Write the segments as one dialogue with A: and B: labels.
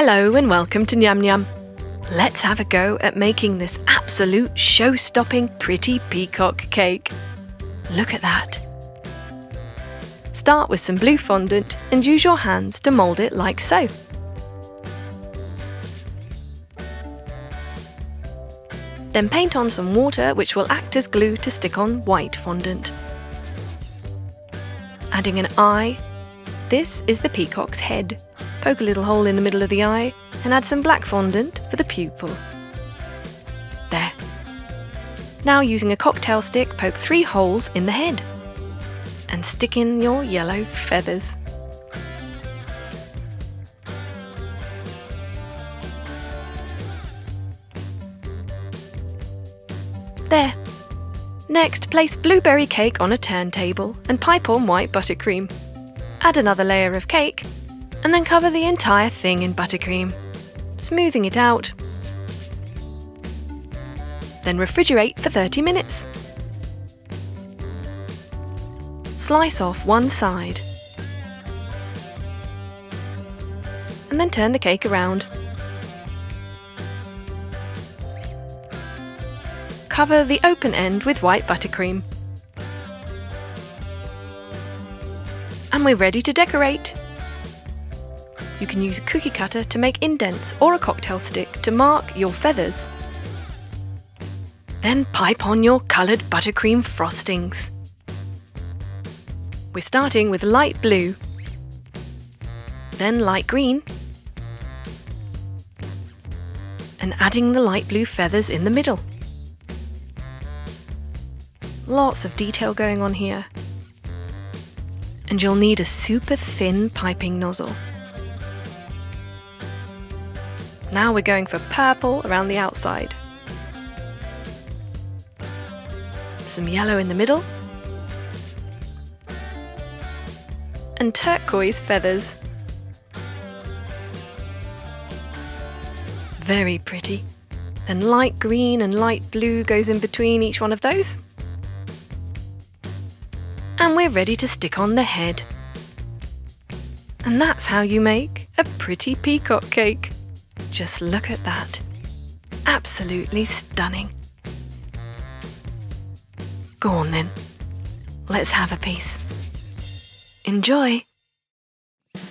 A: Hello and welcome to Nyam Nyam. Let's have a go at making this absolute show-stopping pretty peacock cake. Look at that. Start with some blue fondant and use your hands to mould it like so. Then paint on some water which will act as glue to stick on white fondant. Adding an eye. This is the peacock's head. Poke a little hole in the middle of the eye and add some black fondant for the pupil. There. Now using a cocktail stick, poke 3 holes in the head and stick in your yellow feathers. There. Next, place blueberry cake on a turntable and pipe on white buttercream. Add another layer of cake and then cover the entire thing in buttercream, smoothing it out. Then refrigerate for 30 minutes. Slice off one side and then turn the cake around. Cover the open end with white buttercream. And we're ready to decorate. You can use a cookie cutter to make indents or a cocktail stick to mark your feathers. Then pipe on your coloured buttercream frostings. We're starting with light blue, then light green, and adding the light blue feathers in the middle. Lots of detail going on here. And you'll need a super thin piping nozzle. Now we're going for purple around the outside. Some yellow in the middle. And turquoise feathers. Very pretty. Then light green and light blue goes in between each one of those. And we're ready to stick on the head. And that's how you make a pretty peacock cake. Just look at that. Absolutely stunning. Go on then. Let's have a piece. Enjoy.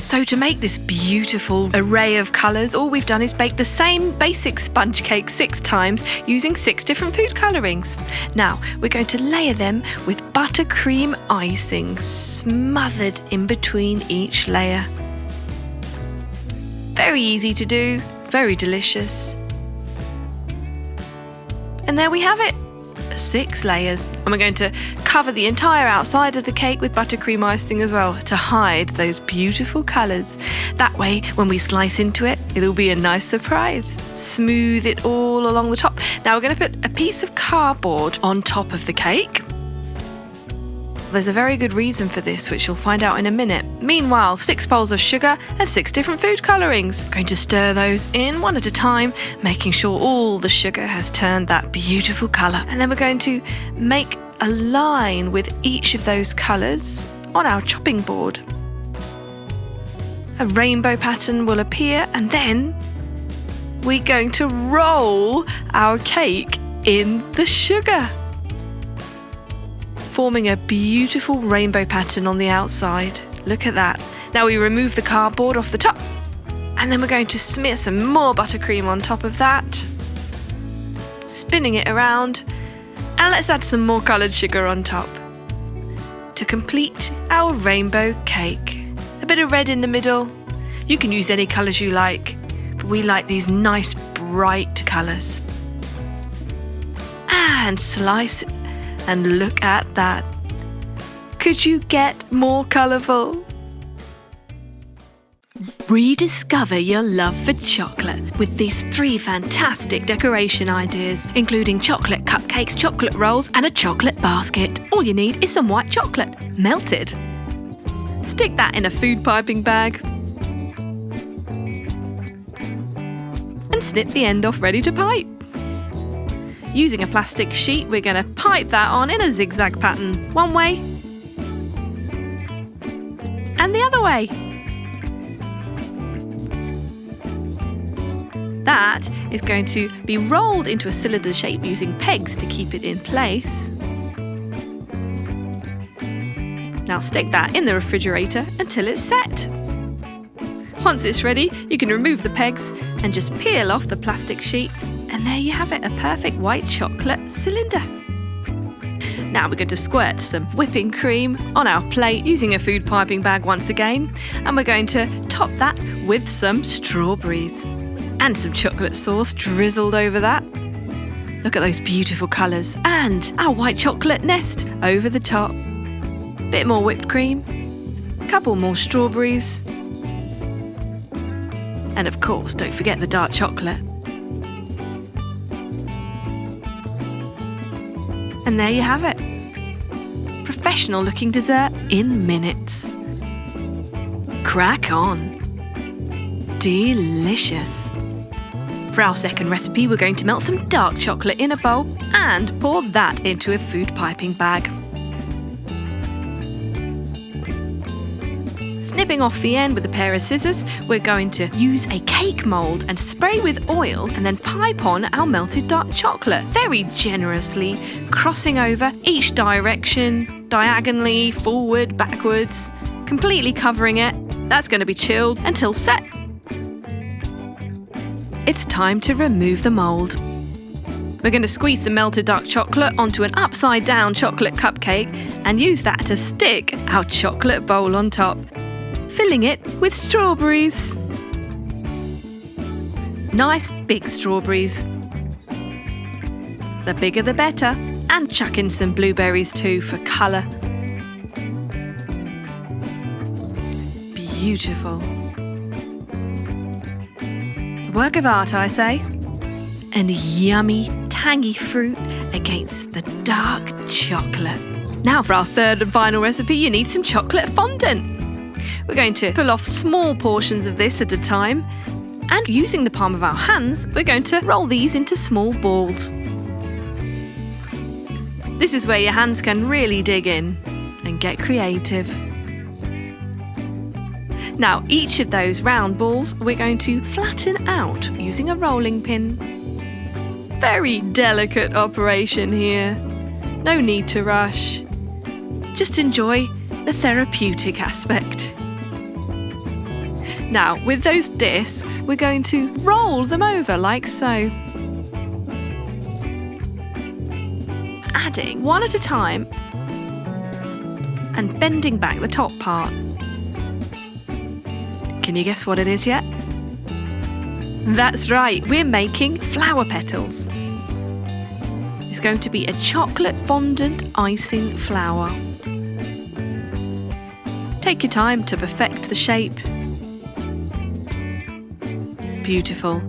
A: So to make this beautiful array of colours, all we've done is bake the same basic sponge cake 6 times using 6 different food colourings. Now we're going to layer them with buttercream icing smothered in between each layer. Very easy to do, very delicious. And there we have it. 6 layers, and we're going to cover the entire outside of the cake with buttercream icing as well to hide those beautiful colours. That way when we slice into it, it'll be a nice surprise. Smooth it all along the top. Now we're going to put a piece of cardboard on top of the cake. There's a very good reason for this, which you'll find out in a minute. Meanwhile, 6 bowls of sugar and 6 different food colourings. Going to stir those in one at a time, making sure all the sugar has turned that beautiful colour. And then we're going to make a line with each of those colours on our chopping board. A rainbow pattern will appear, and then we're going to roll our cake in the sugar, forming a beautiful rainbow pattern on the outside. Look at that. Now we remove the cardboard off the top, and then we're going to smear some more buttercream on top of that, spinning it around, and let's add some more coloured sugar on top to complete our rainbow cake. A bit of red in the middle. You can use any colours you like, but we like these nice bright colours. And slice it. And look at that. Could you get more colourful? Rediscover your love for chocolate with these 3 fantastic decoration ideas, including chocolate cupcakes, chocolate rolls, and a chocolate basket. All you need is some white chocolate, melted. Stick that in a food piping bag and snip the end off ready to pipe. Using a plastic sheet, we're going to pipe that on in a zigzag pattern. One way and the other way. That is going to be rolled into a cylinder shape using pegs to keep it in place. Now stick that in the refrigerator until it's set. Once it's ready, you can remove the pegs and just peel off the plastic sheet, and there you have it, a perfect white chocolate cylinder. Now we're going to squirt some whipping cream on our plate using a food piping bag once again, and we're going to top that with some strawberries and some chocolate sauce drizzled over that. Look at those beautiful colours, and our white chocolate nest over the top. Bit more whipped cream, a couple more strawberries, and of course, don't forget the dark chocolate. And there you have it. Professional looking dessert in minutes. Crack on. Delicious. For our second recipe, we're going to melt some dark chocolate in a bowl and pour that into a food piping bag. Snipping off the end with a pair of scissors, we're going to use a cake mould and spray with oil and then pipe on our melted dark chocolate, very generously, crossing over each direction, diagonally, forward, backwards, completely covering it. That's going to be chilled until set. It's time to remove the mould. We're going to squeeze some melted dark chocolate onto an upside down chocolate cupcake and use that to stick our chocolate bowl on top, filling it with strawberries. Nice big strawberries. The bigger the better, and chuck in some blueberries too for colour. Beautiful. Work of art, I say. And yummy, tangy fruit against the dark chocolate. Now for our third and final recipe, you need some chocolate fondant. We're going to pull off small portions of this at a time, and using the palm of our hands, we're going to roll these into small balls. This is where your hands can really dig in and get creative. Now, each of those round balls we're going to flatten out using a rolling pin. Very delicate operation here. No need to rush. Just enjoy the therapeutic aspect. Now, with those discs, we're going to roll them over like so. Adding one at a time and bending back the top part. Can you guess what it is yet? That's right, we're making flower petals. It's going to be a chocolate fondant icing flower. Take your time to perfect the shape. Beautiful.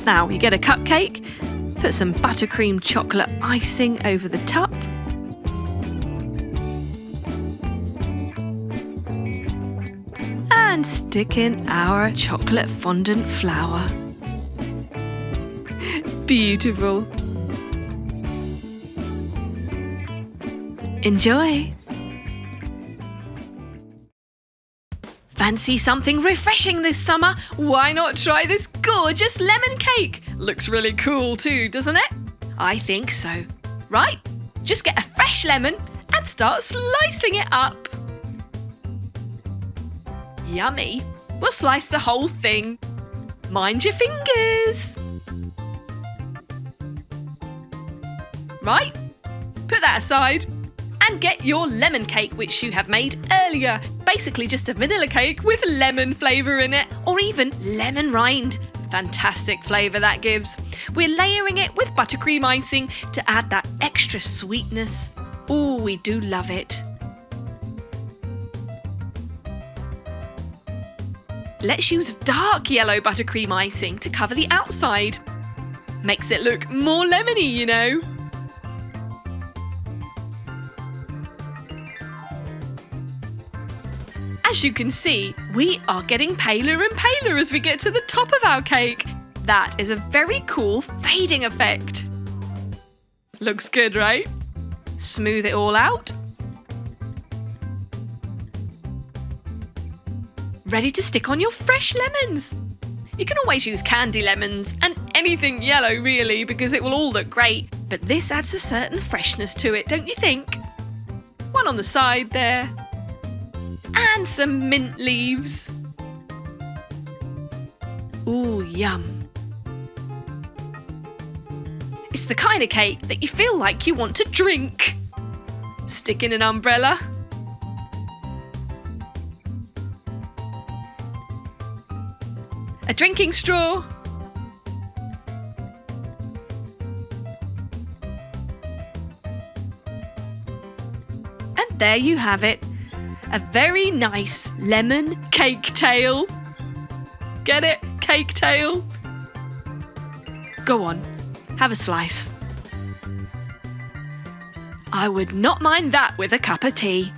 A: Now you get a cupcake, put some buttercream chocolate icing over the top. And stick in our chocolate fondant flower. Beautiful. Enjoy. Fancy something refreshing this summer? Why not try this gorgeous lemon cake? Looks really cool too, doesn't it? I think so. Right, just get a fresh lemon and start slicing it up. Yummy. We'll slice the whole thing. Mind your fingers. Right, put that aside. And get your lemon cake, which you have made earlier. Basically just a vanilla cake with lemon flavour in it, or even lemon rind. Fantastic flavour that gives. We're layering it with buttercream icing to add that extra sweetness. Oh, we do love it. Let's use dark yellow buttercream icing to cover the outside. Makes it look more lemony, you know. As you can see, we are getting paler and paler as we get to the top of our cake. That is a very cool fading effect. Looks good, right? Smooth it all out. Ready to stick on your fresh lemons. You can always use candy lemons and anything yellow really, because it will all look great. But this adds a certain freshness to it, don't you think? One on the side there. And some mint leaves. Ooh, yum. It's the kind of cake that you feel like you want to drink. Stick in an umbrella. A drinking straw. And there you have it. A very nice lemon cake tail. Get it? Cake tail? Go on, have a slice. I would not mind that with a cup of tea.